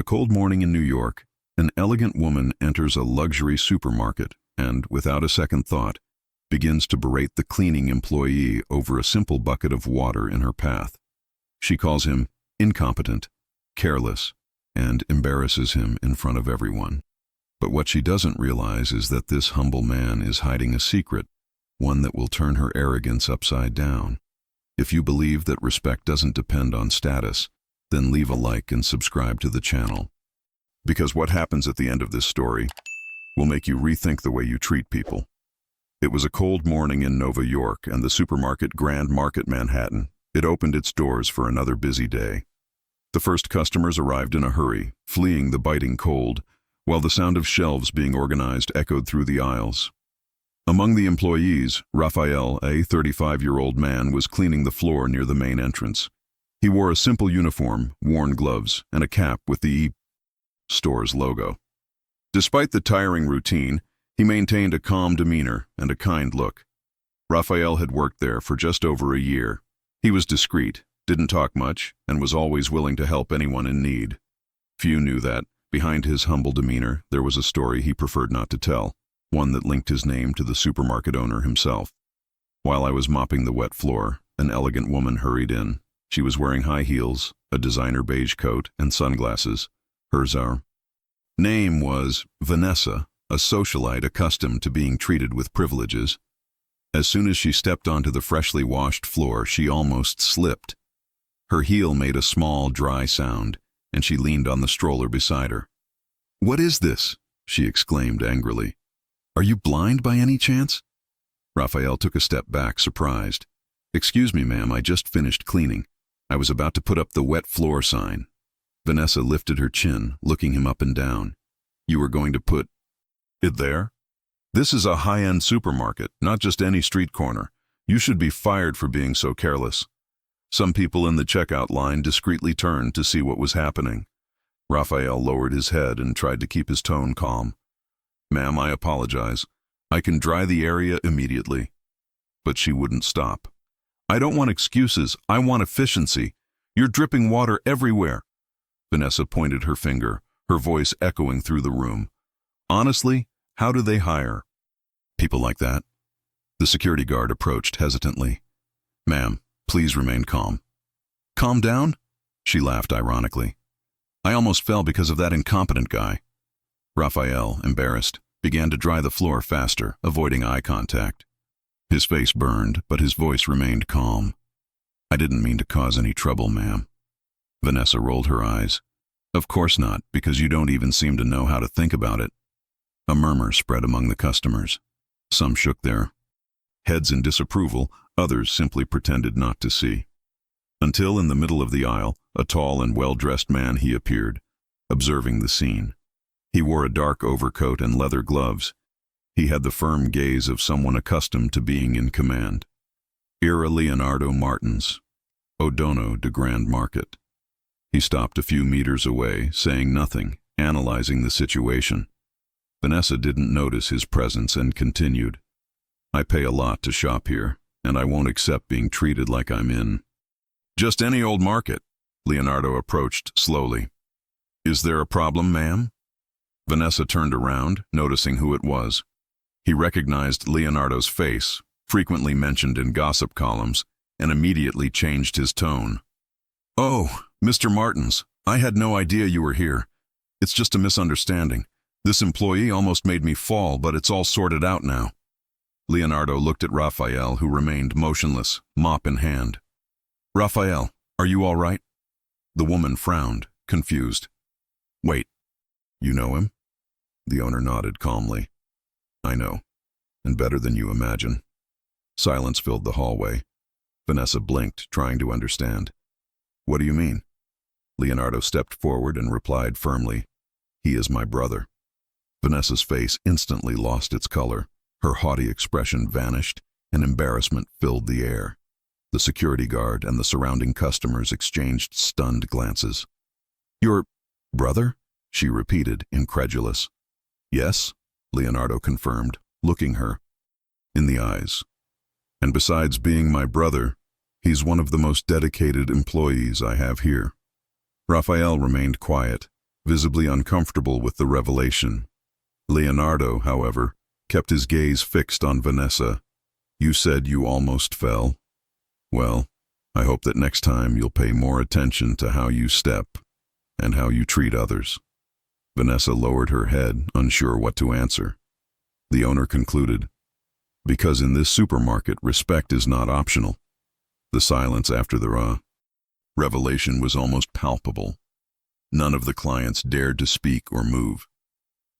a cold morning in New York, an elegant woman enters a luxury supermarket and, without a second thought, begins to berate the cleaning employee over a simple bucket of water in her path. She calls him incompetent, careless, and embarrasses him in front of everyone. But what she doesn't realize is that this humble man is hiding a secret, one that will turn her arrogance upside down. If you believe that respect doesn't depend on status, then leave a like and subscribe to the channel. Because what happens at the end of this story will make you rethink the way you treat people. It was a cold morning in Nova York, and the supermarket Grand Market Manhattan. It opened its doors for another busy day. The first customers arrived in a hurry, fleeing the biting cold, while the sound of shelves being organized echoed through the aisles. Among the employees, Rafael, a 35-year-old man, was cleaning the floor near the main entrance. He wore a simple uniform, worn gloves, and a cap with the store's logo. Despite the tiring routine, he maintained a calm demeanor and a kind look. Rafael had worked there for just over a year. He was discreet, didn't talk much, and was always willing to help anyone in need. Few knew that, behind his humble demeanor, there was a story he preferred not to tell, one that linked his name to the supermarket owner himself. While I was mopping the wet floor, an elegant woman hurried in. She was wearing high heels, a designer beige coat, and sunglasses. Hers name was Vanessa, a socialite accustomed to being treated with privileges. As soon as she stepped onto the freshly washed floor, she almost slipped. Her heel made a small, dry sound, and she leaned on the stroller beside her. "What is this?" she exclaimed angrily. "Are you blind by any chance?" Rafael took a step back, surprised. "Excuse me, ma'am, I just finished cleaning. I was about to put up the wet floor sign." Vanessa lifted her chin, looking him up and down. "You were going to put it there? This is a high-end supermarket, not just any street corner. You should be fired for being so careless." Some people in the checkout line discreetly turned to see what was happening. Rafael lowered his head and tried to keep his tone calm. "Ma'am, I apologize. I can dry the area immediately." But she wouldn't stop. "I don't want excuses. I want efficiency. You're dripping water everywhere." Vanessa pointed her finger, her voice echoing through the room. "Honestly, how do they hire people like that?" The security guard approached hesitantly. "Ma'am, please remain calm." "Calm down?" She laughed ironically. "I almost fell because of that incompetent guy." Rafael, embarrassed, began to dry the floor faster, avoiding eye contact. His face burned, but his voice remained calm. "I didn't mean to cause any trouble, ma'am." Vanessa rolled her eyes. "Of course not, because you don't even seem to know how to think about it." A murmur spread among the customers. Some shook their heads in disapproval, others simply pretended not to see. Until in the middle of the aisle, a tall and well-dressed man he appeared, observing the scene. He wore a dark overcoat and leather gloves. He had the firm gaze of someone accustomed to being in command. Era Leonardo Martins, Odono de Grand Market. He stopped a few meters away, saying nothing, analyzing the situation. Vanessa didn't notice his presence and continued. "I pay a lot to shop here, and I won't accept being treated like I'm in just any old market." Leonardo approached slowly. "Is there a problem, ma'am?" Vanessa turned around, noticing who it was. He recognized Leonardo's face, frequently mentioned in gossip columns, and immediately changed his tone. "Oh, Mr. Martins, I had no idea you were here. It's just a misunderstanding. This employee almost made me fall, but it's all sorted out now." Leonardo looked at Rafael, who remained motionless, mop in hand. "Rafael, are you all right?" The woman frowned, confused. "Wait, you know him?" The owner nodded calmly. "I know, and better than you imagine." Silence filled the hallway. Vanessa blinked, trying to understand. "What do you mean?" Leonardo stepped forward and replied firmly, "He is my brother." Vanessa's face instantly lost its color. Her haughty expression vanished, and embarrassment filled the air. The security guard and the surrounding customers exchanged stunned glances. "Your brother?" she repeated, incredulous. "Yes," Leonardo confirmed, looking her in the eyes. "And besides being my brother, he's one of the most dedicated employees I have here." Rafael remained quiet, visibly uncomfortable with the revelation. Leonardo, however, kept his gaze fixed on Vanessa. "You said you almost fell? Well, I hope that next time you'll pay more attention to how you step and how you treat others." Vanessa lowered her head, unsure what to answer. The owner concluded, "Because in this supermarket, respect is not optional." The silence after the revelation was almost palpable. None of the clients dared to speak or move.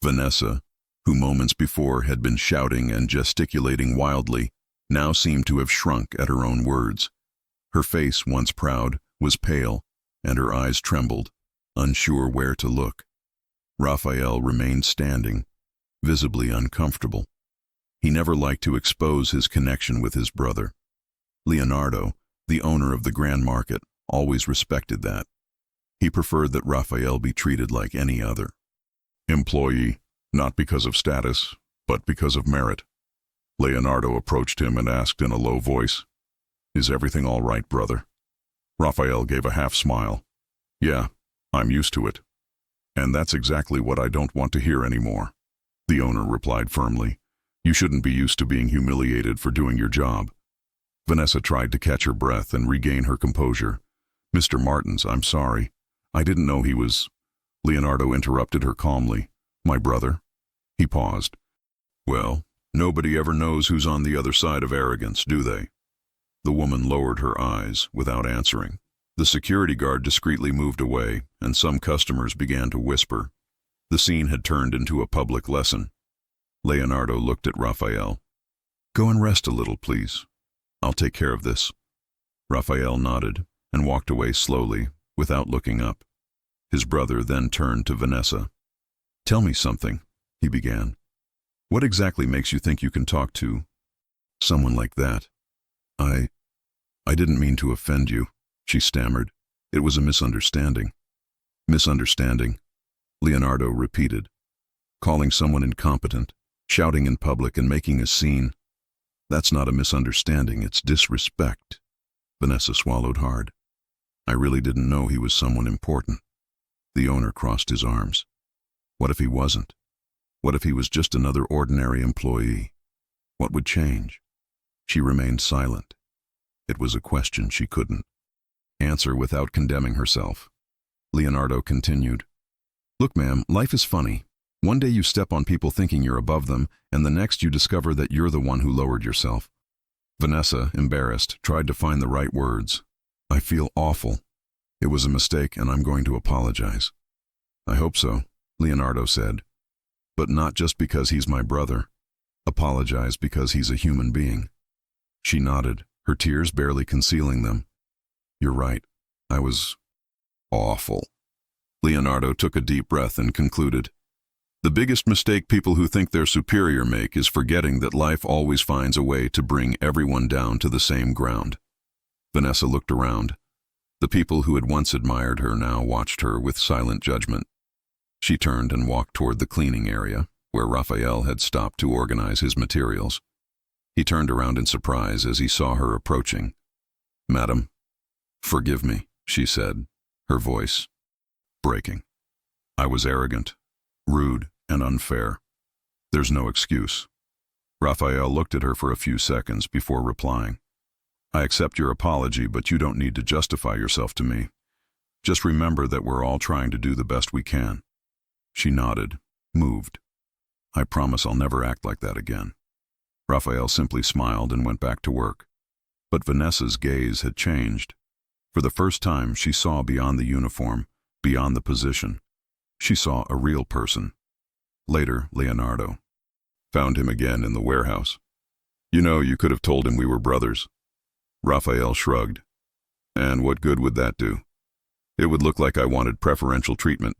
Vanessa, who moments before had been shouting and gesticulating wildly, now seemed to have shrunk at her own words. Her face, once proud, was pale, and her eyes trembled, unsure where to look. Rafael remained standing, visibly uncomfortable. He never liked to expose his connection with his brother. Leonardo, the owner of the Grand Market, always respected that. He preferred that Rafael be treated like any other employee, not because of status, but because of merit. Leonardo approached him and asked in a low voice, "Is everything all right, brother?" Rafael gave a half smile. "Yeah, I'm used to it. And that's exactly what I don't want to hear anymore." The owner replied firmly, "You shouldn't be used to being humiliated for doing your job." Vanessa tried to catch her breath and regain her composure. "Mr. Martins, I'm sorry. I didn't know he was—" Leonardo interrupted her calmly. "My brother?" He paused. "Well, nobody ever knows who's on the other side of arrogance, do they?" The woman lowered her eyes without answering. The security guard discreetly moved away, and some customers began to whisper. The scene had turned into a public lesson. Leonardo looked at Rafael. "Go and rest a little, please. I'll take care of this." Rafael nodded and walked away slowly, without looking up. His brother then turned to Vanessa. "Tell me something," he began. "What exactly makes you think you can talk to someone like that?" I didn't mean to offend you," she stammered. "It was a misunderstanding." "Misunderstanding?" Leonardo repeated. "Calling someone incompetent, shouting in public and making a scene. That's not a misunderstanding, it's disrespect." Vanessa swallowed hard. "I really didn't know he was someone important." The owner crossed his arms. What if he wasn't? What if he was just another ordinary employee? What would change? She remained silent. It was a question she couldn't answer without condemning herself. Leonardo continued. "Look, ma'am, life is funny. One day you step on people thinking you're above them, and the next you discover that you're the one who lowered yourself." Vanessa, embarrassed, tried to find the right words. "I feel awful. It was a mistake, and I'm going to apologize." "I hope so," Leonardo said. "But not just because he's my brother. Apologize because he's a human being." She nodded, her tears barely concealing them. "You're right. I was awful." Leonardo took a deep breath and concluded, "The biggest mistake people who think they're superior make is forgetting that life always finds a way to bring everyone down to the same ground." Vanessa looked around. The people who had once admired her now watched her with silent judgment. She turned and walked toward the cleaning area, where Rafael had stopped to organize his materials. He turned around in surprise as he saw her approaching. "Madam, forgive me," she said, her voice breaking. "I was arrogant, rude, and unfair. There's no excuse." Rafael looked at her for a few seconds before replying. "I accept your apology, but you don't need to justify yourself to me. Just remember that we're all trying to do the best we can." She nodded, moved. "I promise I'll never act like that again." Rafael simply smiled and went back to work. But Vanessa's gaze had changed. For the first time, she saw beyond the uniform, beyond the position. She saw a real person. Later, Leonardo found him again in the warehouse. "You know, you could have told him we were brothers." Rafael shrugged. "And what good would that do? It would look like I wanted preferential treatment.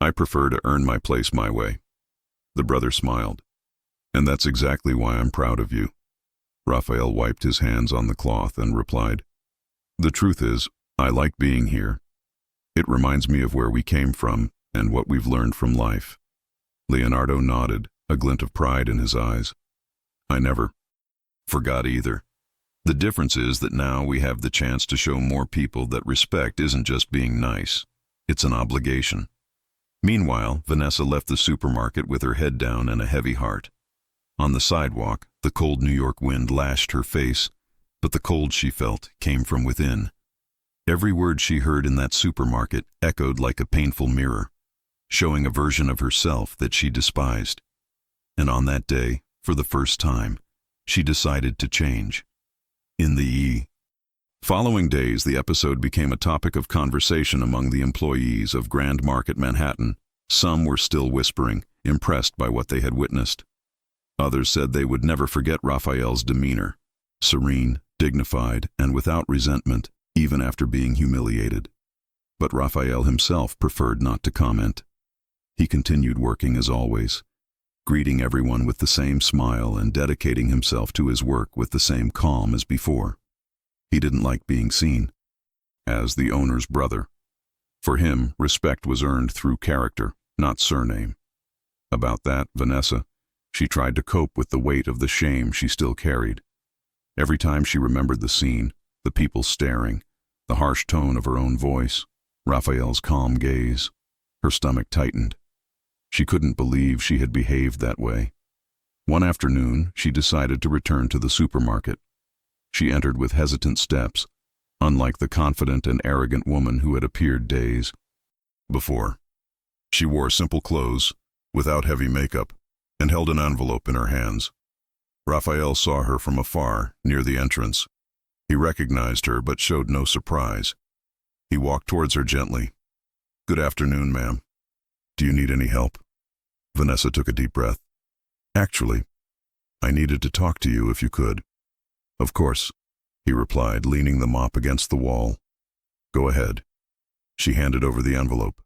I prefer to earn my place my way." The brother smiled. "And that's exactly why I'm proud of you." Rafael wiped his hands on the cloth and replied, "The truth is, I like being here. It reminds me of where we came from and what we've learned from life." Leonardo nodded, a glint of pride in his eyes. "I never forgot either. The difference is that now we have the chance to show more people that respect isn't just being nice. It's an obligation." Meanwhile, Vanessa left the supermarket with her head down and a heavy heart. On the sidewalk, the cold New York wind lashed her face, but the cold she felt came from within. Every word she heard in that supermarket echoed like a painful mirror, showing a version of herself that she despised. And on that day, for the first time, she decided to change. In the following days, the episode became a topic of conversation among the employees of Grand Market Manhattan. Some were still whispering, impressed by what they had witnessed. Others said they would never forget Rafael's demeanor, serene, dignified, and without resentment, even after being humiliated. But Rafael himself preferred not to comment. He continued working as always, greeting everyone with the same smile and dedicating himself to his work with the same calm as before. He didn't like being seen as the owner's brother. For him, respect was earned through character, not surname. About that, Vanessa, she tried to cope with the weight of the shame she still carried. Every time she remembered the scene, the people staring, the harsh tone of her own voice, Rafael's calm gaze, her stomach tightened. She couldn't believe she had behaved that way. One afternoon, she decided to return to the supermarket. She entered with hesitant steps, unlike the confident and arrogant woman who had appeared days before. She wore simple clothes, without heavy makeup, and held an envelope in her hands. Rafael saw her from afar, near the entrance. He recognized her but showed no surprise. He walked towards her gently. "Good afternoon, ma'am. Do you need any help?" Vanessa took a deep breath. "Actually, I needed to talk to you if you could." "Of course," he replied, leaning the mop against the wall. "Go ahead." She handed over the envelope.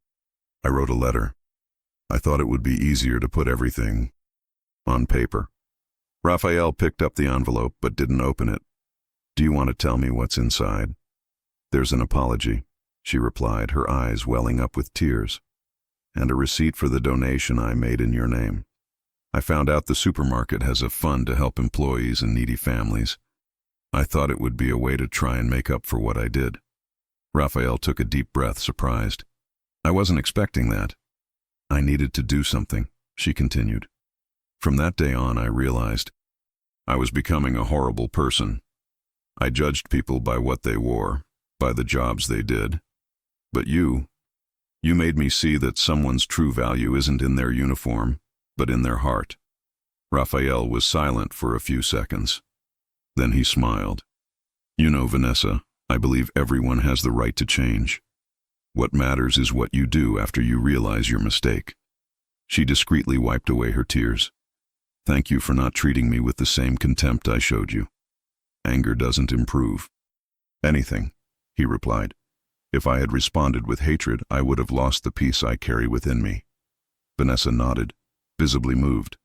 "I wrote a letter. I thought it would be easier to put everything on paper." Rafael picked up the envelope but didn't open it. "Do you want to tell me what's inside?" "There's an apology," she replied, her eyes welling up with tears, "and a receipt for the donation I made in your name. I found out the supermarket has a fund to help employees and needy families. I thought it would be a way to try and make up for what I did." Rafael took a deep breath, surprised. "I wasn't expecting that." "I needed to do something," she continued. "From that day on, I realized I was becoming a horrible person. I judged people by what they wore, by the jobs they did. But you made me see that someone's true value isn't in their uniform, but in their heart." Rafael was silent for a few seconds. Then he smiled. "You know, Vanessa, I believe everyone has the right to change. What matters is what you do after you realize your mistake." She discreetly wiped away her tears. "Thank you for not treating me with the same contempt I showed you. Anger doesn't improve anything," he replied. "If I had responded with hatred, I would have lost the peace I carry within me." Vanessa nodded, visibly moved.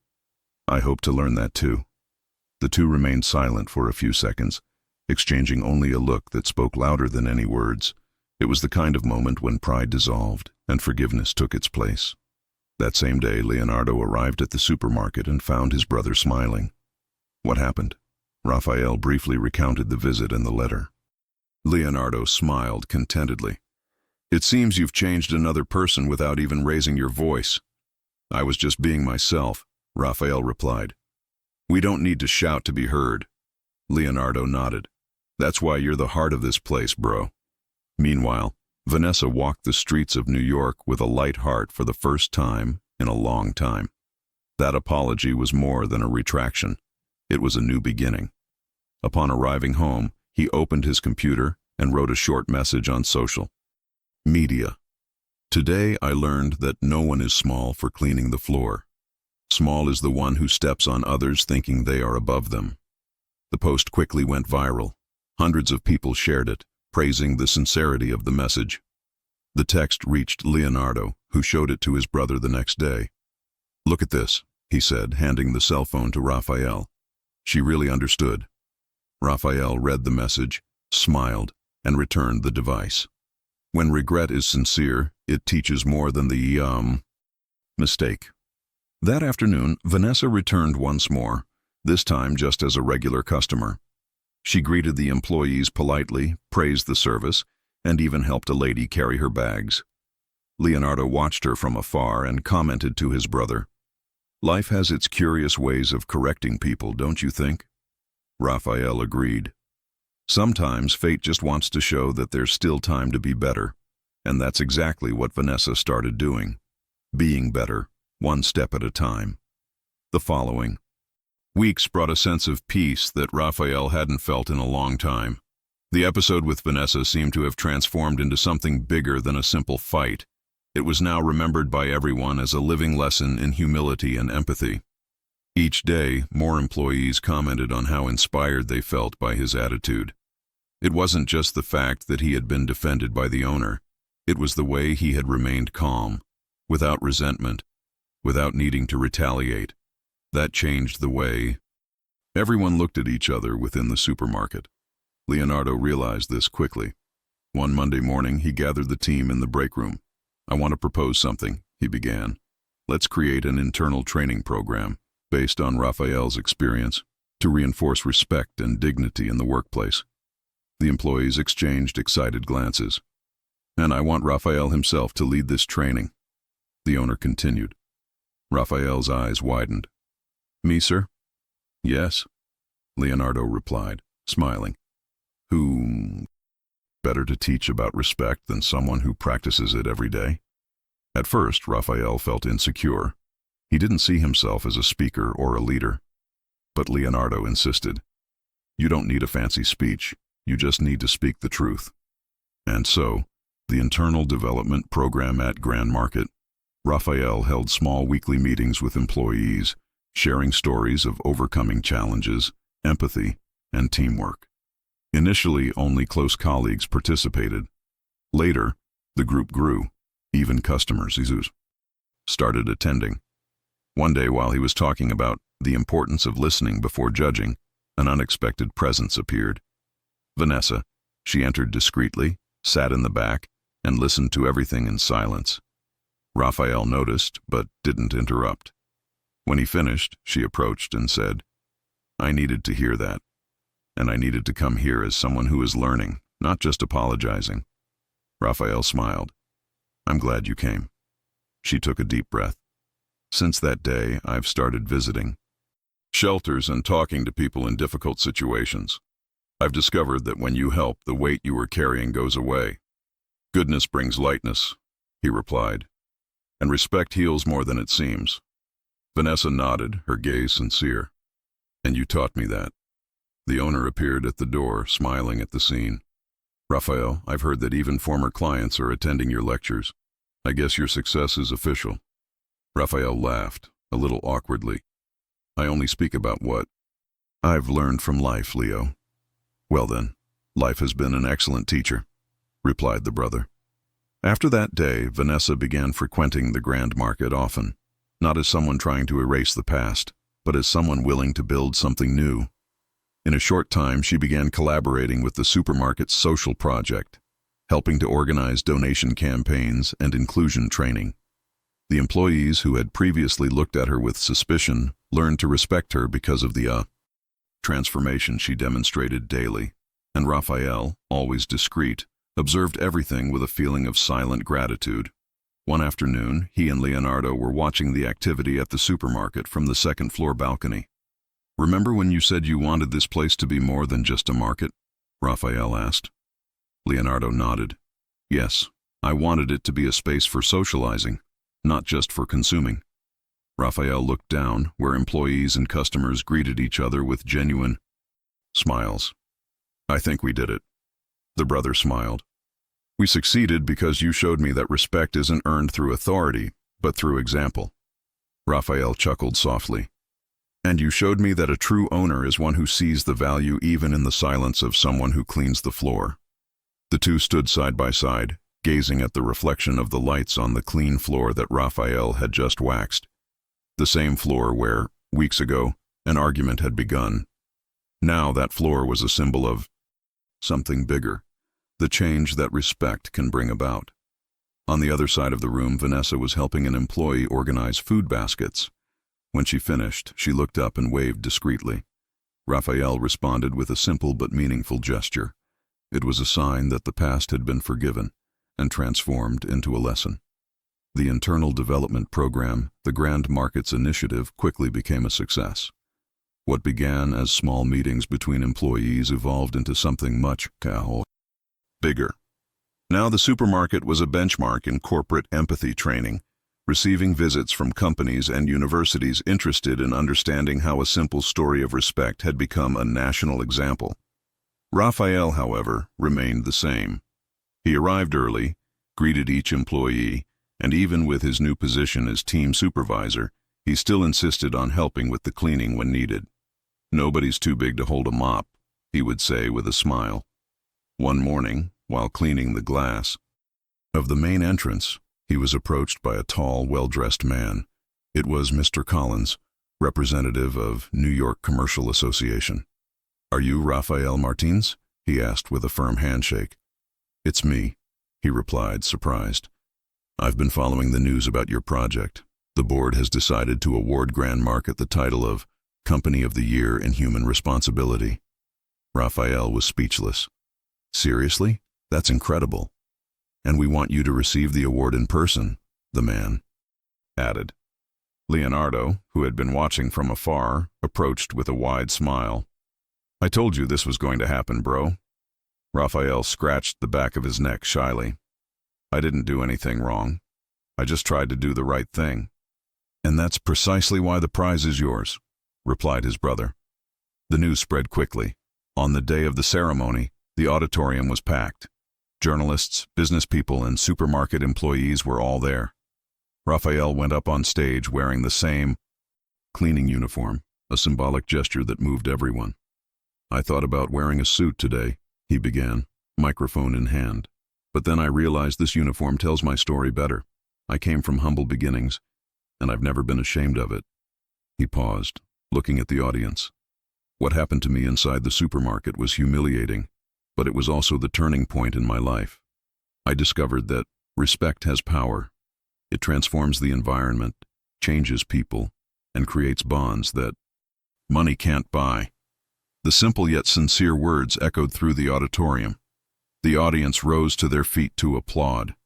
"I hope to learn that too." The two remained silent for a few seconds, exchanging only a look that spoke louder than any words. It was the kind of moment when pride dissolved and forgiveness took its place. That same day, Leonardo arrived at the supermarket and found his brother smiling. "What happened?" Rafael briefly recounted the visit and the letter. Leonardo smiled contentedly. "It seems you've changed another person without even raising your voice." "I was just being myself," Rafael replied. "We don't need to shout to be heard." Leonardo nodded. "That's why you're the heart of this place, bro." Meanwhile, Vanessa walked the streets of New York with a light heart for the first time in a long time. That apology was more than a retraction. It was a new beginning. Upon arriving home, he opened his computer and wrote a short message on social media. "Today I learned that no one is small for cleaning the floor. Small is the one who steps on others thinking they are above them." The post quickly went viral. Hundreds of people shared it, praising the sincerity of the message. The text reached Leonardo, who showed it to his brother the next day. "Look at this," he said, handing the cell phone to Rafael. She really understood. Rafael read the message, smiled, and returned the device. When regret is sincere, it teaches more than the mistake. That afternoon, Vanessa returned once more, this time just as a regular customer. She greeted the employees politely, praised the service, and even helped a lady carry her bags. Leonardo watched her from afar and commented to his brother, "Life has its curious ways of correcting people, don't you think?" Rafael agreed. Sometimes fate just wants to show that there's still time to be better, and that's exactly what Vanessa started doing, being better, one step at a time. The following weeks brought a sense of peace that Rafael hadn't felt in a long time. The episode with Vanessa seemed to have transformed into something bigger than a simple fight. It was now remembered by everyone as a living lesson in humility and empathy. Each day, more employees commented on how inspired they felt by his attitude. It wasn't just the fact that he had been defended by the owner. It was the way he had remained calm, without resentment, without needing to retaliate. That changed the way. Everyone looked at each other within the supermarket. Leonardo realized this quickly. One Monday morning, he gathered the team in the break room. "I want to propose something," he began. "Let's create an internal training program based on Rafael's experience to reinforce respect and dignity in the workplace." The employees exchanged excited glances. "And I want Rafael himself to lead this training," the owner continued. Rafael's eyes widened. "Me, sir?" "Yes," Leonardo replied, smiling. "Who better to teach about respect than someone who practices it every day?" At first, Rafael felt insecure. He didn't see himself as a speaker or a leader. But Leonardo insisted, "You don't need a fancy speech. You just need to speak the truth." And so, the internal development program at Grand Market, Rafael held small weekly meetings with employees, sharing stories of overcoming challenges, empathy, and teamwork. Initially, only close colleagues participated. Later, the group grew. Even customers started attending. One day, while he was talking about the importance of listening before judging, an unexpected presence appeared. Vanessa. She entered discreetly, sat in the back, and listened to everything in silence. Rafael noticed, but didn't interrupt. When he finished, she approached and said, "I needed to hear that. And I needed to come here as someone who is learning, not just apologizing." Rafael smiled. "I'm glad you came." She took a deep breath. "Since that day, I've started visiting shelters and talking to people in difficult situations. I've discovered that when you help, the weight you were carrying goes away. Goodness brings lightness," he replied. "And respect heals more than it seems." Vanessa nodded, her gaze sincere. "And you taught me that." The owner appeared at the door, smiling at the scene. "Rafael, I've heard that even former clients are attending your lectures. I guess your success is official." Rafael laughed, a little awkwardly. "I only speak about what I've learned from life, Leo." "Well then, life has been an excellent teacher," replied the brother. After that day, Vanessa began frequenting the Grand Market often, not as someone trying to erase the past, but as someone willing to build something new. In a short time, she began collaborating with the supermarket's social project, helping to organize donation campaigns and inclusion training. The employees who had previously looked at her with suspicion learned to respect her because of the transformation she demonstrated daily, and Rafael, always discreet, observed everything with a feeling of silent gratitude. One afternoon, he and Leonardo were watching the activity at the supermarket from the second-floor balcony. "Remember when you said you wanted this place to be more than just a market?" Rafael asked. Leonardo nodded. "Yes, I wanted it to be a space for socializing, not just for consuming." Rafael looked down, where employees and customers greeted each other with genuine smiles. "I think we did it." The brother smiled. "We succeeded because you showed me that respect isn't earned through authority, but through example." Rafael chuckled softly. "And you showed me that a true owner is one who sees the value even in the silence of someone who cleans the floor." The two stood side by side, gazing at the reflection of the lights on the clean floor that Rafael had just waxed. The same floor where, weeks ago, an argument had begun. Now that floor was a symbol of something bigger, the change that respect can bring about. On the other side of the room, Vanessa was helping an employee organize food baskets. When she finished, she looked up and waved discreetly. Rafael responded with a simple but meaningful gesture. It was a sign that the past had been forgiven and transformed into a lesson. The internal development program, the Grand Markets Initiative, quickly became a success. What began as small meetings between employees evolved into something much bigger. Now the supermarket was a benchmark in corporate empathy training, receiving visits from companies and universities interested in understanding how a simple story of respect had become a national example. Rafael, however, remained the same. He arrived early, greeted each employee, and even with his new position as team supervisor, he still insisted on helping with the cleaning when needed. "Nobody's too big to hold a mop," he would say with a smile. One morning, while cleaning the glass of the main entrance, he was approached by a tall, well-dressed man. It was Mr. Collins, representative of New York Commercial Association. "Are you Rafael Martins?" he asked with a firm handshake. "It's me," he replied, surprised. "I've been following the news about your project. The board has decided to award Grand Market the title of Company of the Year in Human Responsibility." Rafael was speechless. "Seriously? That's incredible. And we want you to receive the award in person," the man added. Leonardo, who had been watching from afar, approached with a wide smile. "I told you this was going to happen, bro." Rafael scratched the back of his neck shyly. "I didn't do anything wrong. I just tried to do the right thing." "And that's precisely why the prize is yours," replied his brother. The news spread quickly. On the day of the ceremony, the auditorium was packed. Journalists, business people, and supermarket employees were all there. Rafael went up on stage wearing the same cleaning uniform, a symbolic gesture that moved everyone. "I thought about wearing a suit today," he began, microphone in hand. "But then I realized this uniform tells my story better. I came from humble beginnings, and I've never been ashamed of it." He paused, looking at the audience. "What happened to me inside the supermarket was humiliating, but it was also the turning point in my life. I discovered that respect has power. It transforms the environment, changes people, and creates bonds that money can't buy." The simple yet sincere words echoed through the auditorium. The audience rose to their feet to applaud.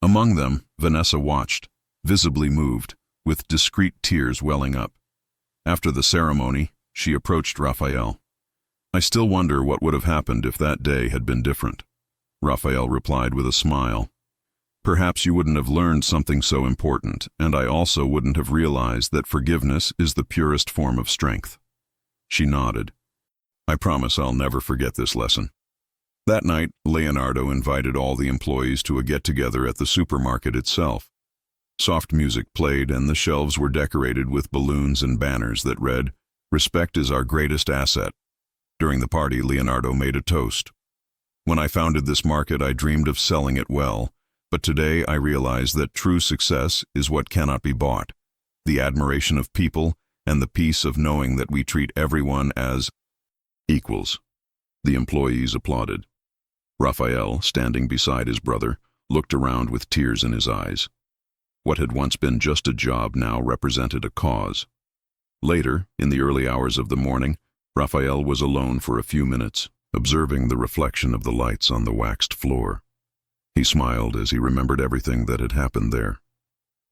Among them, Vanessa watched, visibly moved, with discreet tears welling up. After the ceremony, she approached Rafael. "I still wonder what would have happened if that day had been different." Rafael replied with a smile. "Perhaps you wouldn't have learned something so important, and I also wouldn't have realized that forgiveness is the purest form of strength." She nodded. "I promise I'll never forget this lesson." That night, Leonardo invited all the employees to a get-together at the supermarket itself. Soft music played, and the shelves were decorated with balloons and banners that read, "Respect is our greatest asset." During the party, Leonardo made a toast. "When I founded this market, I dreamed of selling it well, but today I realize that true success is what cannot be bought, the admiration of people and the peace of knowing that we treat everyone as equals." The employees applauded. Rafael, standing beside his brother, looked around with tears in his eyes. What had once been just a job now represented a cause. Later, in the early hours of the morning, Rafael was alone for a few minutes, observing the reflection of the lights on the waxed floor. He smiled as he remembered everything that had happened there.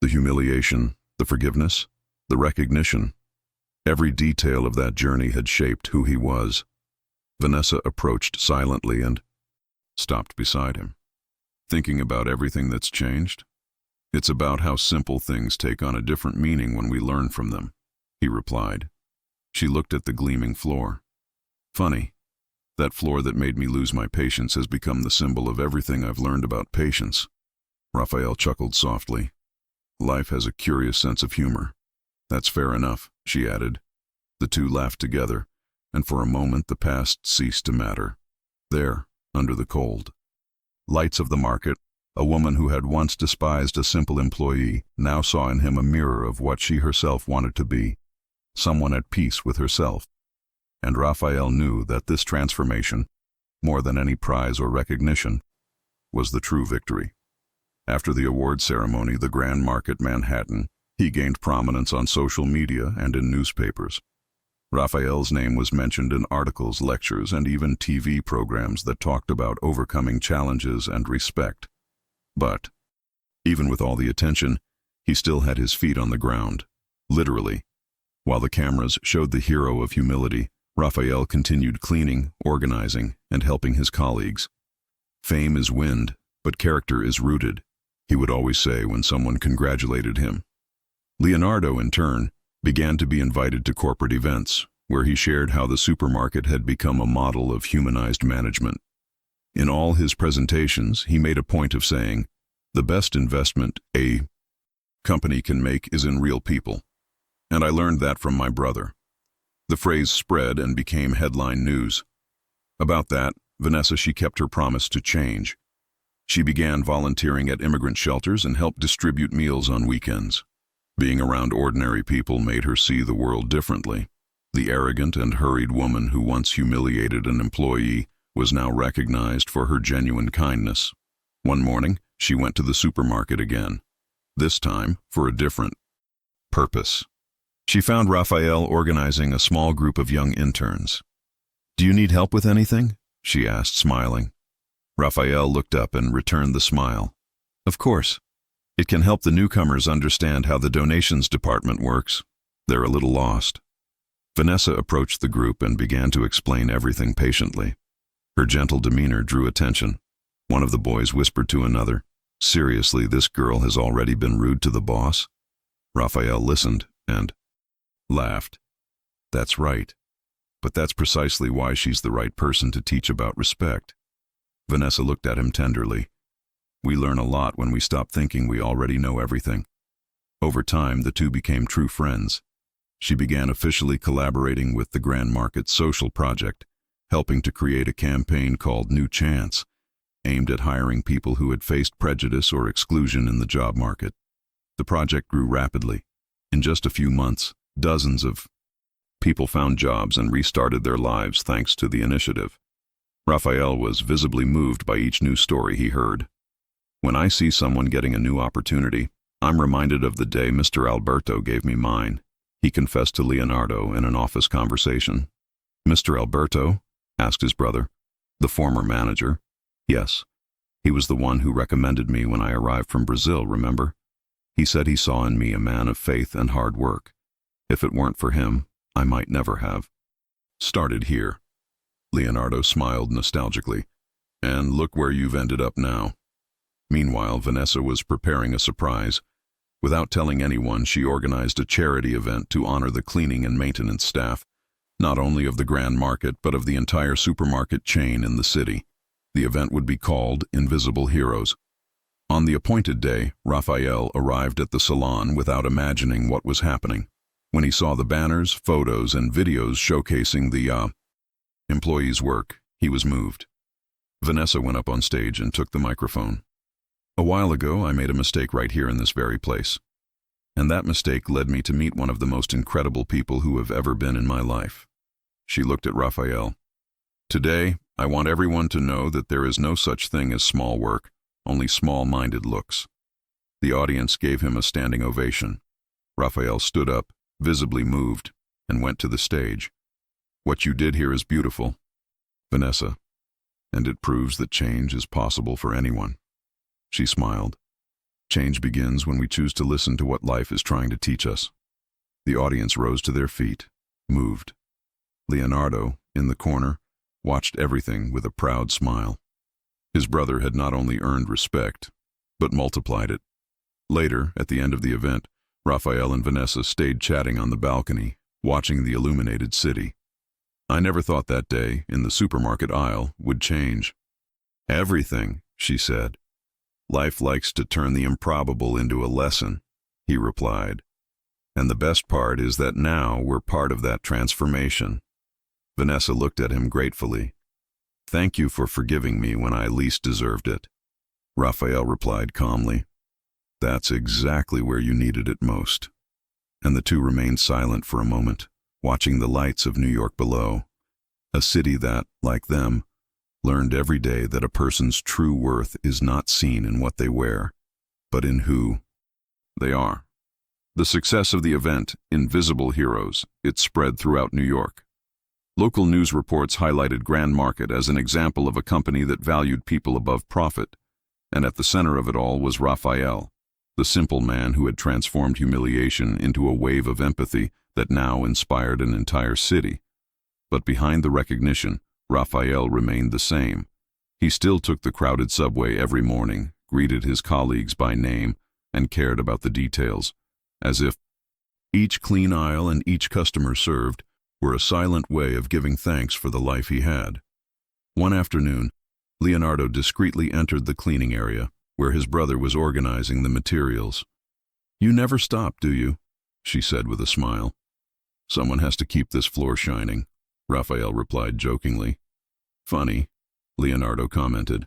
The humiliation, the forgiveness, the recognition. Every detail of that journey had shaped who he was. Vanessa approached silently and stopped beside him. "Thinking about everything that's changed? It's about how simple things take on a different meaning when we learn from them," he replied. She looked at the gleaming floor. "Funny, that floor that made me lose my patience has become the symbol of everything I've learned about patience." Rafael chuckled softly. "Life has a curious sense of humor." "That's fair enough," she added. The two laughed together, and for a moment the past ceased to matter. There, under the cold lights of the market, a woman who had once despised a simple employee now saw in him a mirror of what she herself wanted to be, someone at peace with herself. And Rafael knew that this transformation, more than any prize or recognition, was the true victory. After the award ceremony, the Grand Market Manhattan, he gained prominence on social media and in newspapers. Rafael's name was mentioned in articles, lectures, and even TV programs that talked about overcoming challenges and respect. But Even with all the attention, he still had his feet on the ground, literally. While the cameras showed the hero of humility, Rafael continued cleaning, organizing, and helping his colleagues. Fame is wind, but character is rooted, he would always say when someone congratulated him. Leonardo, in turn, began to be invited to corporate events, where he shared how the supermarket had become a model of humanized management. In all his presentations, he made a point of saying, "The best investment a company can make is in real people." And I learned that from my brother. The phrase spread and became headline news. About that, Vanessa, she kept her promise to change. She began volunteering at immigrant shelters and helped distribute meals on weekends. Being around ordinary people made her see the world differently. The arrogant and hurried woman who once humiliated an employee was now recognized for her genuine kindness. One morning, she went to the supermarket again, this time for a different purpose. She found Rafael organizing a small group of young interns. "Do you need help with anything?" she asked, smiling. Rafael looked up and returned the smile. "Of course. It can help the newcomers understand how the donations department works. They're a little lost." Vanessa approached the group and began to explain everything patiently. Her gentle demeanor drew attention. One of the boys whispered to another, "Seriously, this girl has already been rude to the boss?" Rafael listened and laughed. "That's right. But that's precisely why she's the right person to teach about respect." Vanessa looked at him tenderly. "We learn a lot when we stop thinking we already know everything." Over time, the two became true friends. She began officially collaborating with the Grand Market Social Project, helping to create a campaign called New Chance, aimed at hiring people who had faced prejudice or exclusion in the job market. The project grew rapidly. In just a few months, dozens of people found jobs and restarted their lives thanks to the initiative. Rafael was visibly moved by each new story he heard. "When I see someone getting a new opportunity, I'm reminded of the day Mr. Alberto gave me mine," he confessed to Leonardo in an office conversation. "Mr. Alberto?" asked his brother. "The former manager." "Yes. He was the one who recommended me when I arrived from Brazil, remember? He said he saw in me a man of faith and hard work. If it weren't for him, I might never have started here." Leonardo smiled nostalgically. "And look where you've ended up now." Meanwhile, Vanessa was preparing a surprise. Without telling anyone, she organized a charity event to honor the cleaning and maintenance staff, not only of the Grand Market, but of the entire supermarket chain in the city. The event would be called Invisible Heroes. On the appointed day, Rafael arrived at the salon without imagining what was happening. When he saw the banners, photos, and videos showcasing the employees' work, he was moved. Vanessa went up on stage and took the microphone. "A while ago, I made a mistake right here in this very place. And that mistake led me to meet one of the most incredible people who have ever been in my life." She looked at Rafael. "Today, I want everyone to know that there is no such thing as small work, only small-minded looks." The audience gave him a standing ovation. Rafael stood up, visibly moved, and went to the stage. "What you did here is beautiful, Vanessa, and it proves that change is possible for anyone." She smiled. "Change begins when we choose to listen to what life is trying to teach us." The audience rose to their feet, moved. Leonardo, in the corner, watched everything with a proud smile. His brother had not only earned respect, but multiplied it. Later, at the end of the event, Rafael and Vanessa stayed chatting on the balcony, watching the illuminated city. "I never thought that day, in the supermarket aisle, would change." "Everything," she said. "Life likes to turn the improbable into a lesson," he replied. "And the best part is that now we're part of that transformation." Vanessa looked at him gratefully. "Thank you for forgiving me when I least deserved it." Rafael replied calmly, "That's exactly where you needed it most." And the two remained silent for a moment, watching the lights of New York below, a city that, like them, learned every day that a person's true worth is not seen in what they wear, but in who they are. The success of the event, Invisible Heroes, it spread throughout New York. Local news reports highlighted Grand Market as an example of a company that valued people above profit, and at the center of it all was Rafael, the simple man who had transformed humiliation into a wave of empathy that now inspired an entire city. But behind the recognition, Rafael remained the same. He still took the crowded subway every morning, greeted his colleagues by name, and cared about the details, as if each clean aisle and each customer served were a silent way of giving thanks for the life he had. One afternoon, Leonardo discreetly entered the cleaning area, where his brother was organizing the materials. "You never stop, do you?" she said with a smile. "Someone has to keep this floor shining," Rafael replied jokingly. "Funny," Leonardo commented.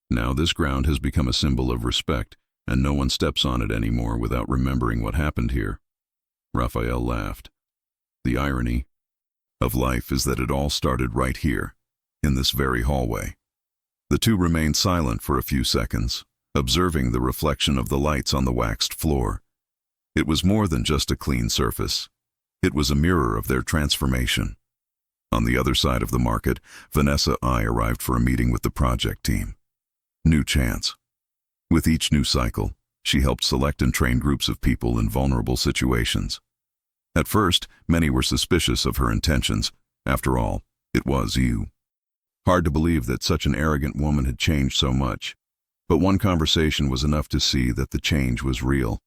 "Now this ground has become a symbol of respect, and no one steps on it anymore without remembering what happened here." Rafael laughed. "The irony of life is that it all started right here, in this very hallway." The two remained silent for a few seconds, observing the reflection of the lights on the waxed floor. It was more than just a clean surface. It was a mirror of their transformation. On the other side of the market, Vanessa and I arrived for a meeting with the project team. New chance. With each new cycle, she helped select and train groups of people in vulnerable situations. At first, many were suspicious of her intentions. After all, it was you. Hard to believe that such an arrogant woman had changed so much. But one conversation was enough to see that the change was real.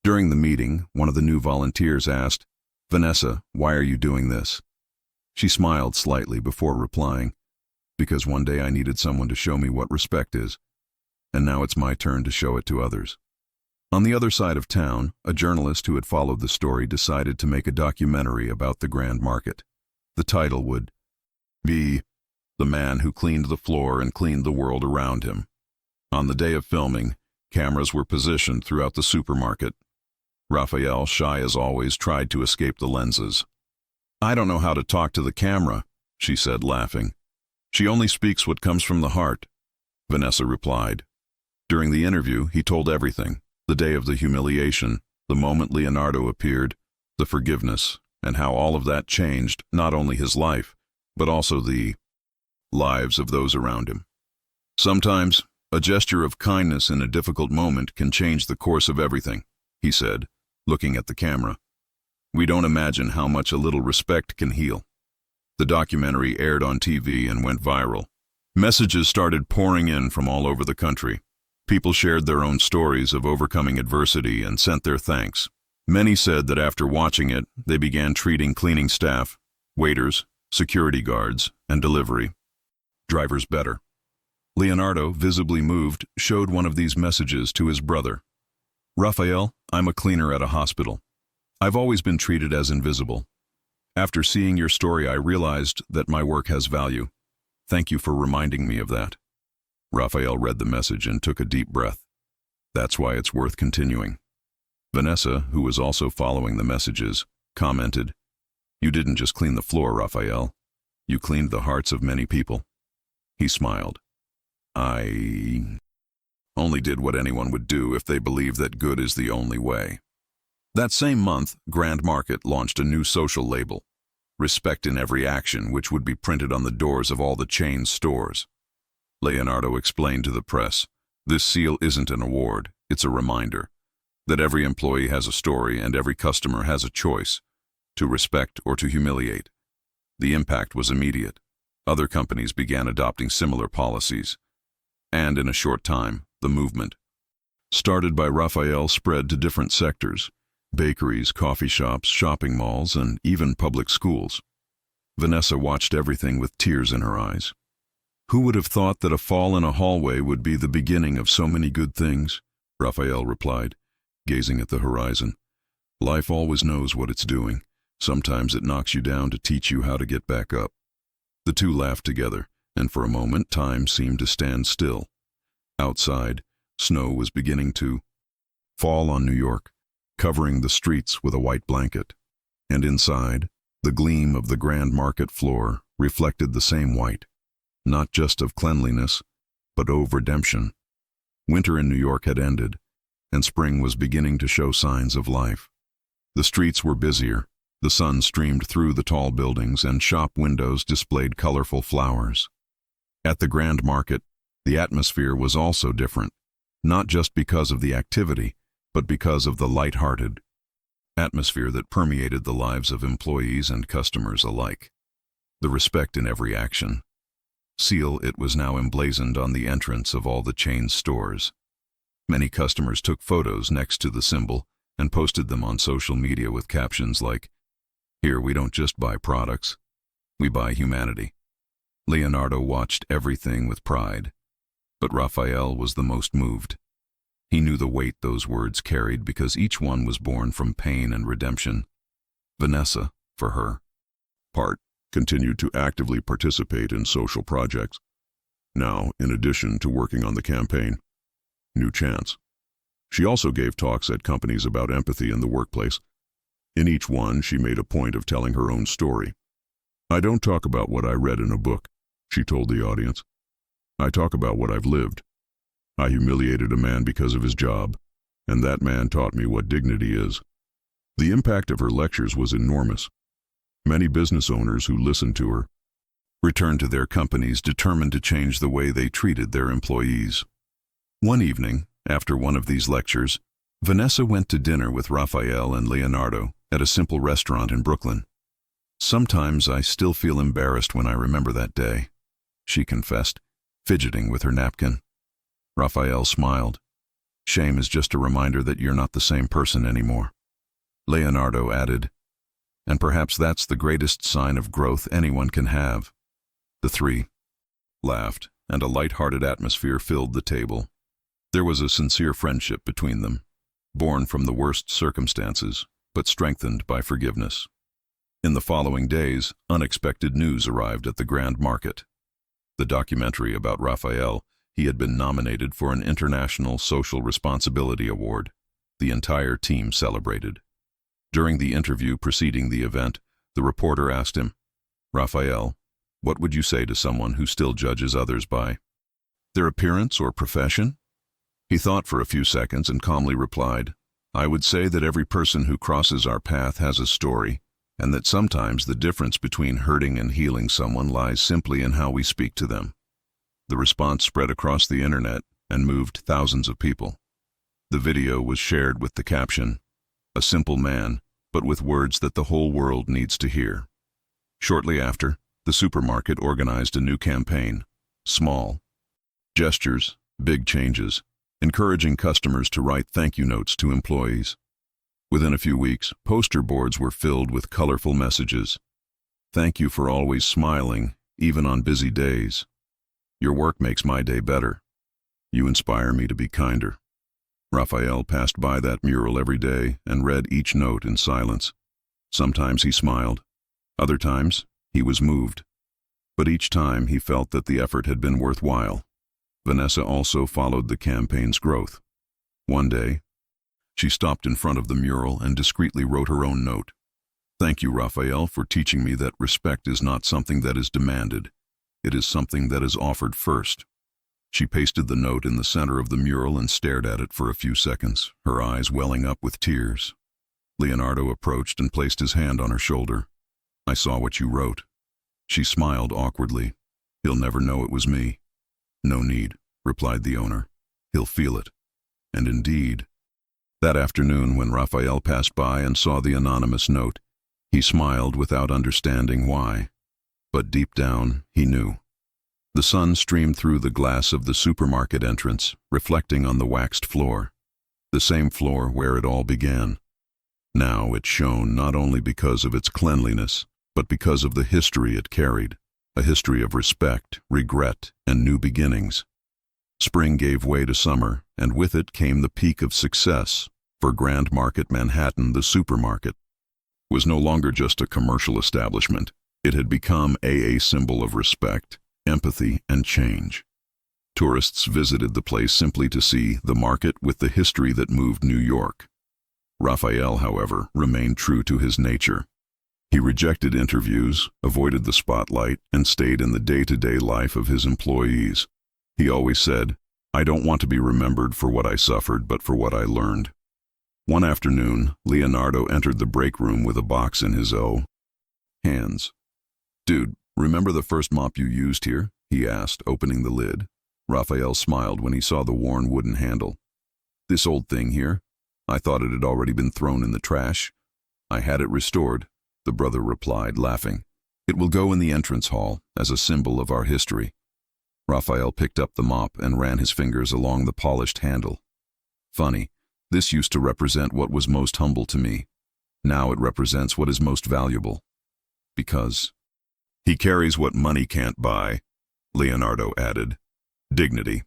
During the meeting, one of the new volunteers asked, "Vanessa, why are you doing this?" She smiled slightly before replying, "Because one day I needed someone to show me what respect is, and now it's my turn to show it to others." On the other side of town, a journalist who had followed the story decided to make a documentary about the Grand Market. The title would be "The Man Who Cleaned the Floor and Cleaned the World Around Him." On the day of filming, cameras were positioned throughout the supermarket. Rafael, shy as always, tried to escape the lenses. "I don't know how to talk to the camera," she said, laughing. "She only speaks what comes from the heart," Vanessa replied. During the interview, he told everything: the day of the humiliation, the moment Leonardo appeared, the forgiveness, and how all of that changed not only his life, but also the lives of those around him. "Sometimes, a gesture of kindness in a difficult moment can change the course of everything," he said, looking at the camera. "We don't imagine how much a little respect can heal." The documentary aired on TV and went viral. Messages started pouring in from all over the country. People shared their own stories of overcoming adversity and sent their thanks. Many said that after watching it, they began treating cleaning staff, waiters, security guards, and delivery drivers better. Leonardo, visibly moved, showed one of these messages to his brother. "Rafael, I'm a cleaner at a hospital. I've always been treated as invisible. After seeing your story, I realized that my work has value. Thank you for reminding me of that." Rafael read the message and took a deep breath. "That's why it's worth continuing." Vanessa, who was also following the messages, commented, "You didn't just clean the floor, Rafael. You cleaned the hearts of many people." He smiled. "I only did what anyone would do if they believed that good is the only way." That same month, Grand Market launched a new social label, "Respect in Every Action," which would be printed on the doors of all the chain's stores. Leonardo explained to the press, "This seal isn't an award, it's a reminder that every employee has a story and every customer has a choice, to respect or to humiliate." The impact was immediate. Other companies began adopting similar policies. And in a short time, the movement, started by Rafael, spread to different sectors: bakeries, coffee shops, shopping malls, and even public schools. Vanessa watched everything with tears in her eyes. "Who would have thought that a fall in a hallway would be the beginning of so many good things?" Rafael replied, gazing at the horizon. "Life always knows what it's doing. Sometimes it knocks you down to teach you how to get back up." The two laughed together, and for a moment time seemed to stand still. Outside, snow was beginning to fall on New York, covering the streets with a white blanket. And inside, the gleam of the Grand Market floor reflected the same white, not just of cleanliness, but of redemption. Winter in New York had ended, and spring was beginning to show signs of life. The streets were busier. The sun streamed through the tall buildings, and shop windows displayed colorful flowers. At the Grand Market, the atmosphere was also different, not just because of the activity, but because of the light-hearted atmosphere that permeated the lives of employees and customers alike. The respect in every action. Seal it was now emblazoned on the entrance of all the chain's stores. Many customers took photos next to the symbol and posted them on social media with captions like, "Here we don't just buy products, we buy humanity." Leonardo watched everything with pride, but Rafael was the most moved. He knew the weight those words carried because each one was born from pain and redemption. Vanessa, for her part, continued to actively participate in social projects. Now, in addition to working on the campaign, New Chance, she also gave talks at companies about empathy in the workplace. In each one, she made a point of telling her own story. "I don't talk about what I read in a book," she told the audience. "I talk about what I've lived. I humiliated a man because of his job, and that man taught me what dignity is." The impact of her lectures was enormous. Many business owners who listened to her returned to their companies determined to change the way they treated their employees. One evening, after one of these lectures, Vanessa went to dinner with Rafael and Leonardo at a simple restaurant in Brooklyn. "Sometimes I still feel embarrassed when I remember that day," she confessed, fidgeting with her napkin. Rafael smiled. "Shame is just a reminder that you're not the same person anymore." Leonardo added, "And perhaps that's the greatest sign of growth anyone can have." The three laughed, and a light-hearted atmosphere filled the table. There was a sincere friendship between them, born from the worst circumstances, but strengthened by forgiveness. In the following days, unexpected news arrived at the Grand Market. The documentary about Rafael. He had been nominated for an International Social Responsibility Award. The entire team celebrated. During the interview preceding the event, the reporter asked him, "Rafael, what would you say to someone who still judges others by their appearance or profession?" He thought for a few seconds and calmly replied, "I would say that every person who crosses our path has a story, and that sometimes the difference between hurting and healing someone lies simply in how we speak to them." The response spread across the internet and moved thousands of people. The video was shared with the caption, "A simple man, but with words that the whole world needs to hear." Shortly after, the supermarket organized a new campaign, "Small Gestures, Big Changes," encouraging customers to write thank you notes to employees. Within a few weeks, poster boards were filled with colorful messages. "Thank you for always smiling, even on busy days. Your work makes my day better. You inspire me to be kinder." Rafael passed by that mural every day and read each note in silence. Sometimes he smiled. Other times, he was moved. But each time he felt that the effort had been worthwhile. Vanessa also followed the campaign's growth. One day, she stopped in front of the mural and discreetly wrote her own note. "Thank you, Rafael, for teaching me that respect is not something that is demanded. It is something that is offered first." She pasted the note in the center of the mural and stared at it for a few seconds, her eyes welling up with tears. Leonardo approached and placed his hand on her shoulder. "I saw what you wrote." She smiled awkwardly. "He'll never know it was me." "No need," replied the owner. "He'll feel it." And indeed, that afternoon when Rafael passed by and saw the anonymous note, he smiled without understanding why. But deep down, he knew. The sun streamed through the glass of the supermarket entrance, reflecting on the waxed floor, the same floor where it all began. Now it shone not only because of its cleanliness, but because of the history it carried, a history of respect, regret, and new beginnings. Spring gave way to summer, and with it came the peak of success. For Grand Market Manhattan, the supermarket was no longer just a commercial establishment. It had become a symbol of respect, empathy, and change. Tourists visited the place simply to see the market with the history that moved New York. Rafael, however, remained true to his nature. He rejected interviews, avoided the spotlight, and stayed in the day-to-day life of his employees. He always said, "I don't want to be remembered for what I suffered, but for what I learned." One afternoon, Leonardo entered the break room with a box in his hands. "Dude, remember the first mop you used here?" he asked, opening the lid. Rafael smiled when he saw the worn wooden handle. "This old thing here? I thought it had already been thrown in the trash. I had it restored, the brother replied, laughing. It will go in the entrance hall as a symbol of our history. Rafael picked up the mop and ran his fingers along the polished handle. Funny, this used to represent what was most humble to me. Now it represents what is most valuable. Because he carries what money can't buy, Leonardo added. Dignity.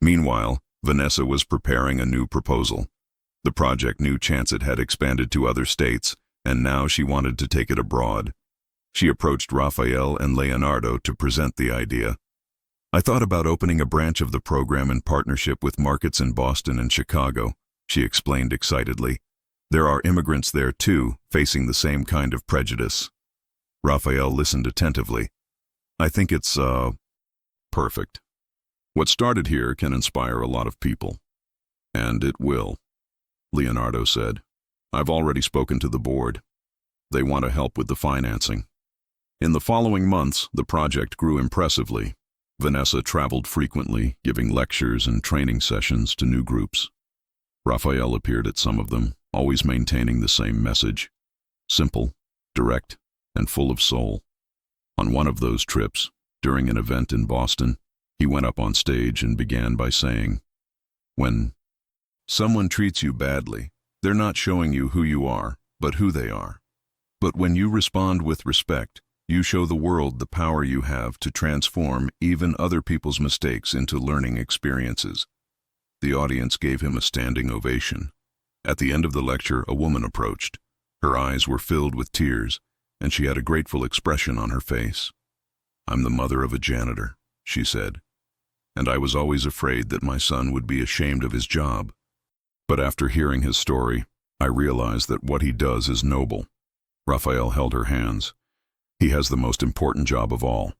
Meanwhile, Vanessa was preparing a new proposal. The project knew Chancet had expanded to other states, and now she wanted to take it abroad. She approached Rafael and Leonardo to present the idea. I thought about opening a branch of the program in partnership with markets in Boston and Chicago, she explained excitedly. There are immigrants there too, facing the same kind of prejudice. Rafael listened attentively. I think it's, perfect. What started here can inspire a lot of people. And it will, Leonardo said. I've already spoken to the board. They want to help with the financing. In the following months, the project grew impressively. Vanessa traveled frequently, giving lectures and training sessions to new groups. Rafael appeared at some of them, always maintaining the same message. Simple, direct, and full of soul. On one of those trips, during an event in Boston, he went up on stage and began by saying, "When someone treats you badly, they're not showing you who you are, but who they are. But when you respond with respect, you show the world the power you have to transform even other people's mistakes into learning experiences." The audience gave him a standing ovation. At the end of the lecture, a woman approached. Her eyes were filled with tears, and she had a grateful expression on her face. "I'm the mother of a janitor," she said, "and I was always afraid that my son would be ashamed of his job. But after hearing his story, I realized that what he does is noble." Rafael held her hands. "He has the most important job of all,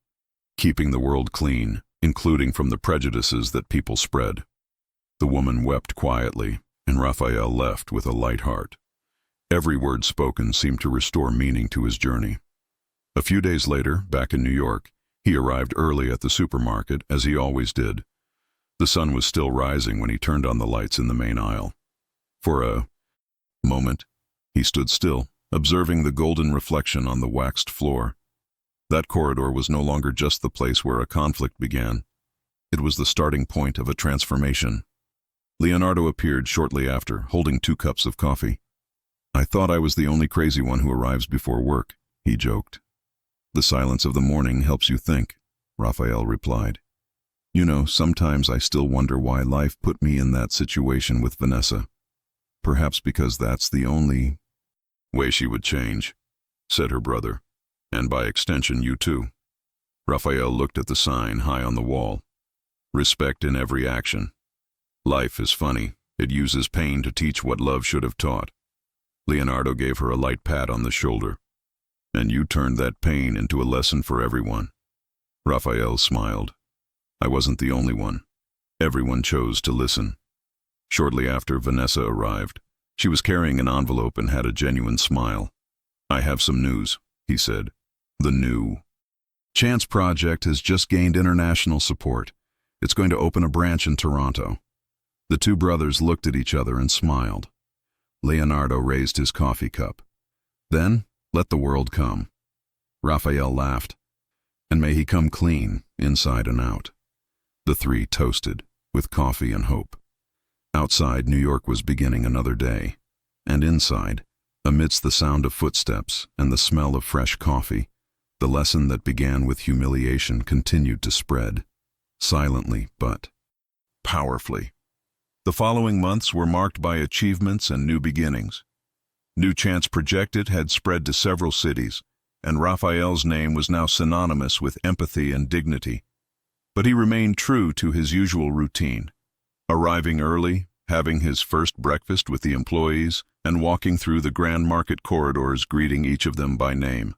keeping the world clean, including from the prejudices that people spread." The woman wept quietly, and Rafael left with a light heart. Every word spoken seemed to restore meaning to his journey. A few days later, back in New York, he arrived early at the supermarket, as he always did. The sun was still rising when he turned on the lights in the main aisle. For a moment, he stood still, observing the golden reflection on the waxed floor. That corridor was no longer just the place where a conflict began. It was the starting point of a transformation. Leonardo appeared shortly after, holding 2 cups of coffee. "I thought I was the only crazy one who arrives before work," he joked. "The silence of the morning helps you think," Rafael replied. "You know, sometimes I still wonder why life put me in that situation with Vanessa. Perhaps because that's the only way she would change," said her brother. "And by extension, you too." Rafael looked at the sign high on the wall. "Respect in every action. Life is funny. It uses pain to teach what love should have taught." Leonardo gave her a light pat on the shoulder. "And you turned that pain into a lesson for everyone." Rafael smiled. "I wasn't the only one. Everyone chose to listen." Shortly after, Vanessa arrived. She was carrying an envelope and had a genuine smile. "I have some news," he said. "The new Chance project has just gained international support. It's going to open a branch in Toronto." The 2 brothers looked at each other and smiled. Leonardo raised his coffee cup. "Then, let the world come." Rafael laughed. "And may he come clean, inside and out." The 3 toasted, with coffee and hope. Outside, New York was beginning another day. And inside, amidst the sound of footsteps and the smell of fresh coffee, the lesson that began with humiliation continued to spread, silently but powerfully. The following months were marked by achievements and new beginnings. New Chance Projected had spread to several cities, and Rafael's name was now synonymous with empathy and dignity. But he remained true to his usual routine, arriving early, having his first breakfast with the employees, and walking through the Grand Market corridors greeting each of them by name.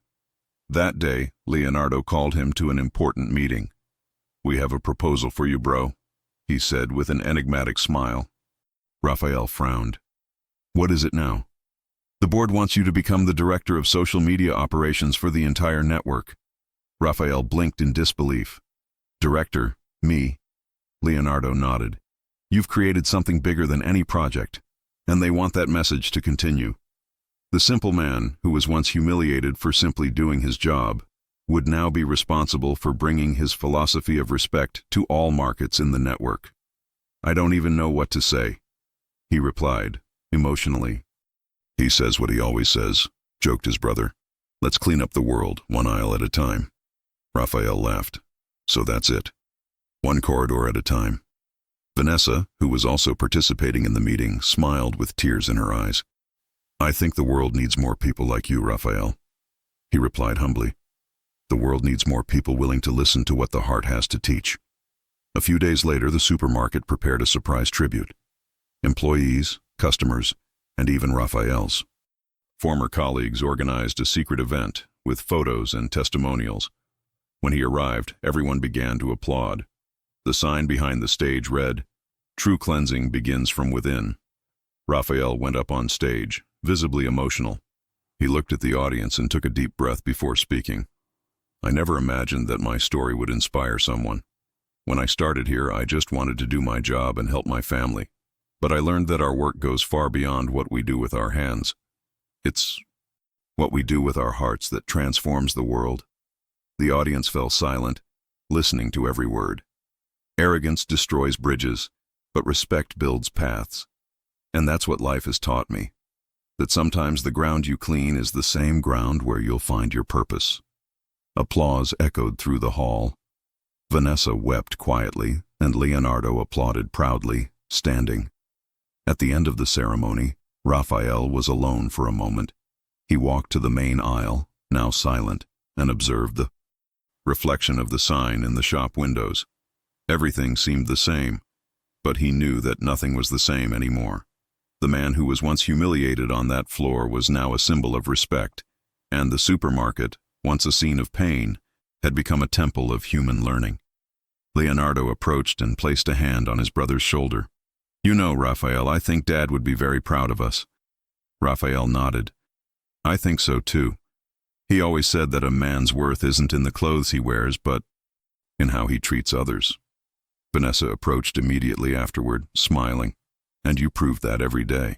That day, Leonardo called him to an important meeting. "We have a proposal for you, bro," he said with an enigmatic smile. Rafael frowned. "What is it now?" "The board wants you to become the director of social media operations for the entire network." Rafael blinked in disbelief. "Director? Me?" Leonardo nodded. "You've created something bigger than any project, and they want that message to continue. The simple man, who was once humiliated for simply doing his job, would now be responsible for bringing his philosophy of respect to all markets in the network. "I don't even know what to say," he replied, emotionally. "He says what he always says," joked his brother. "Let's clean up the world, one aisle at a time." Rafael laughed. "So that's it. One corridor at a time." Vanessa, who was also participating in the meeting, smiled with tears in her eyes. "I think the world needs more people like you, Rafael," he replied humbly. "The world needs more people willing to listen to what the heart has to teach." A few days later, the supermarket prepared a surprise tribute. Employees, customers, and even Rafael's former colleagues organized a secret event with photos and testimonials. When he arrived, everyone began to applaud. The sign behind the stage read, "True cleansing begins from within." Rafael went up on stage, visibly emotional. He looked at the audience and took a deep breath before speaking. "I never imagined that my story would inspire someone. When I started here, I just wanted to do my job and help my family. But I learned that our work goes far beyond what we do with our hands. It's what we do with our hearts that transforms the world." The audience fell silent, listening to every word. Arrogance destroys bridges, but respect builds paths. And that's what life has taught me, that sometimes the ground you clean is the same ground where you'll find your purpose. Applause echoed through the hall. Vanessa wept quietly, and Leonardo applauded proudly, standing. At the end of the ceremony, Rafael was alone for a moment. He walked to the main aisle, now silent, and observed the reflection of the sign in the shop windows. Everything seemed the same, but he knew that nothing was the same anymore. The man who was once humiliated on that floor was now a symbol of respect, and the supermarket, once a scene of pain, had become a temple of human learning. Leonardo approached and placed a hand on his brother's shoulder. "You know, Rafael, I think Dad would be very proud of us." Rafael nodded. "I think so too. He always said that a man's worth isn't in the clothes he wears, but in how he treats others." Vanessa approached immediately afterward, smiling. "And you proved that every day."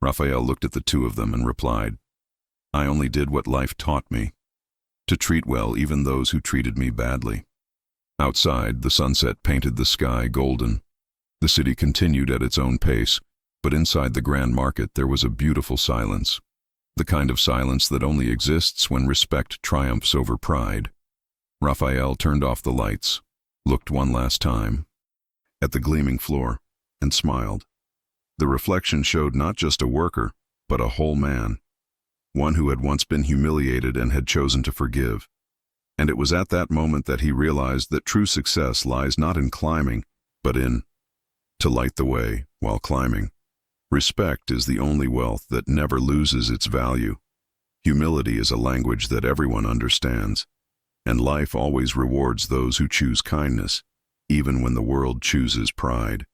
Rafael looked at the two of them and replied, "I only did what life taught me, to treat well even those who treated me badly." Outside, the sunset painted the sky golden. The city continued at its own pace, but inside the grand market there was a beautiful silence, the kind of silence that only exists when respect triumphs over pride. Rafael turned off the lights, looked one last time at the gleaming floor, and smiled. The reflection showed not just a worker, but a whole man, one who had once been humiliated and had chosen to forgive. And it was at that moment that he realized that true success lies not in climbing, but in to light the way while climbing. Respect is the only wealth that never loses its value. Humility is a language that everyone understands, and life always rewards those who choose kindness, even when the world chooses pride.